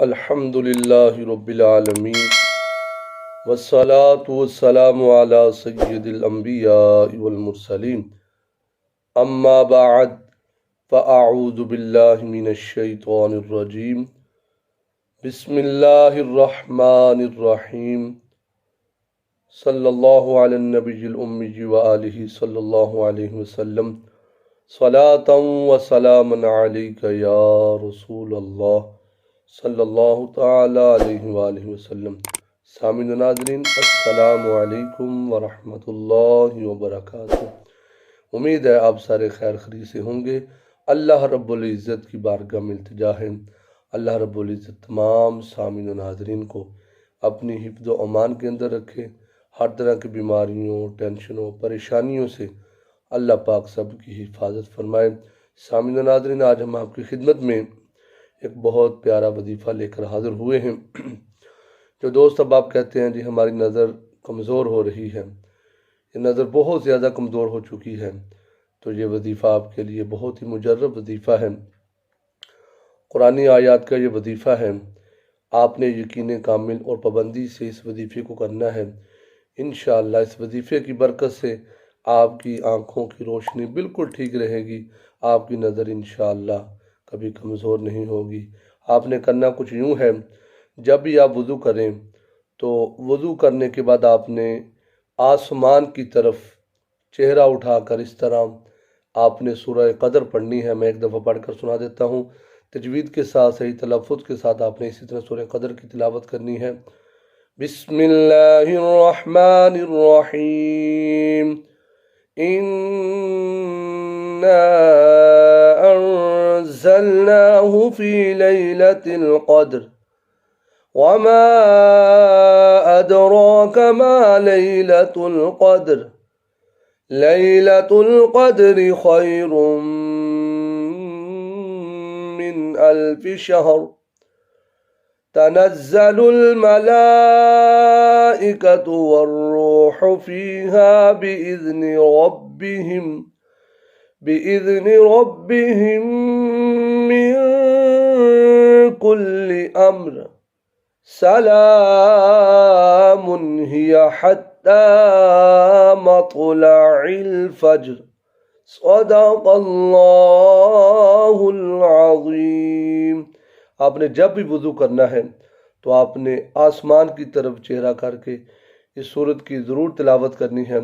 الحمد للہ رب العالمین والصلاة والسلام علی سید الانبیاء والمرسلین اما بعد فاعوذ باللہ من الشیطان الرجیم بسم اللہ الرحمن الرحیم صلی اللہ علی النبی الامی وآلہ صلی اللہ علیہ وسلم صلاة و سلام علیک یا رسول اللہ صلی اللہ تعالی علیہ وآلہ وسلم۔ سامعین و ناظرین، السلام علیکم ورحمۃ اللہ وبرکاتہ۔ امید ہے آپ سارے خیر خرید سے ہوں گے۔ اللہ رب العزت کی بارگاہ میں التجا ہے، اللہ رب العزت تمام سامعین و ناظرین کو اپنی حفظ و امان کے اندر رکھے، ہر طرح کی بیماریوں، ٹینشنوں، پریشانیوں سے اللہ پاک سب کی حفاظت فرمائے۔ سامعین و ناظرین، آج ہم آپ کی خدمت میں ایک بہت پیارا وظیفہ لے کر حاضر ہوئے ہیں۔ جو دوست اب آپ کہتے ہیں جی ہماری نظر کمزور ہو رہی ہے، یہ نظر بہت زیادہ کمزور ہو چکی ہے، تو یہ وظیفہ آپ کے لیے بہت ہی مجرب وظیفہ ہے، قرآنی آیات کا یہ وظیفہ ہے۔ آپ نے یقین کامل اور پابندی سے اس وظیفے کو کرنا ہے۔ انشاءاللہ اس وظیفے کی برکت سے آپ کی آنکھوں کی روشنی بالکل ٹھیک رہے گی، آپ کی نظر انشاءاللہ کبھی کمزور نہیں ہوگی۔ آپ نے کرنا کچھ یوں ہے، جب بھی آپ وضو کریں تو وضو کرنے کے بعد آپ نے آسمان کی طرف چہرہ اٹھا کر اس طرح آپ نے سورہ قدر پڑھنی ہے۔ میں ایک دفعہ پڑھ کر سنا دیتا ہوں، تجوید کے ساتھ صحیح تلفظ کے ساتھ آپ نے اسی طرح سورہ قدر کی تلاوت کرنی ہے۔ بسم اللہ الرحمن الرحیم، أنزلناه في ليلة القدر وما أدراك ما ليلة القدر ليلة القدر خير من 1000 شهر تنزل الملائكة والروح فيها بإذن ربهم من كل أمر سلام هي حتى مطلع الفجر صدق اللہ العظیم۔ آپ نے جب بھی وضو کرنا ہے تو آپ نے آسمان کی طرف چہرہ کر کے اس سورت کی ضرور تلاوت کرنی ہے،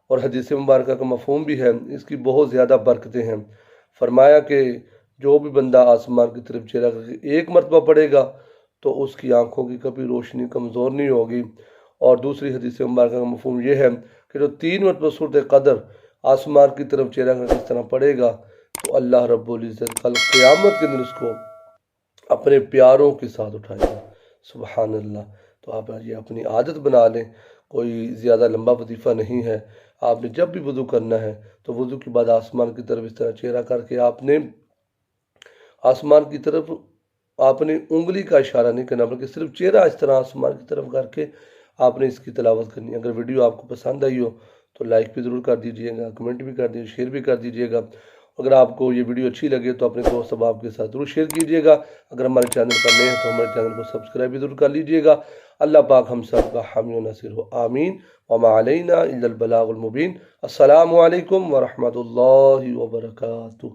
اور حدیث مبارکہ کا مفہوم بھی ہے، اس کی بہت زیادہ برکتیں ہیں۔ فرمایا کہ جو بھی بندہ آسمان کی طرف چہرہ کر کے ایک مرتبہ پڑھے گا تو اس کی آنکھوں کی کبھی روشنی کمزور نہیں ہوگی۔ اور دوسری حدیث مبارکہ کا مفہوم یہ ہے کہ جو 3 مرتبہ سورۃ قدر آسمان کی طرف چہرہ کر کے اس طرح پڑھے گا تو اللہ رب العزت کل قیامت کے دن اس کو اپنے پیاروں کے ساتھ اٹھائے گا۔ سبحان اللہ۔ تو آپ یہ اپنی عادت بنا لیں، کوئی زیادہ لمبا وظیفہ نہیں ہے۔ آپ نے جب بھی وضو کرنا ہے تو وضو کے بعد آسمان کی طرف اس طرح چہرہ کر کے آپ نے آسمان کی طرف آپ نے انگلی کا اشارہ نہیں کرنا، بلکہ صرف چہرہ اس طرح آسمان کی طرف کر کے آپ نے اس کی تلاوت کرنی ہے۔ اگر ویڈیو آپ کو پسند آئی ہو تو لائک بھی ضرور کر دیجئے گا، کمنٹ بھی کر دیجئے، شیئر بھی کر دیجئے گا۔ اگر آپ کو یہ ویڈیو اچھی لگے تو اپنے دوست احباب کے ساتھ ضرور شیئر کیجئے گا۔ اگر ہمارے چینل پر نئے ہیں تو ہمارے چینل کو سبسکرائب بھی ضرور کر لیجئے گا۔ اللہ پاک ہم سب کا حامی و ناصر ہو، آمین۔ وما علینا الا البلاغ المبین۔ السلام علیکم ورحمۃ اللہ وبرکاتہ۔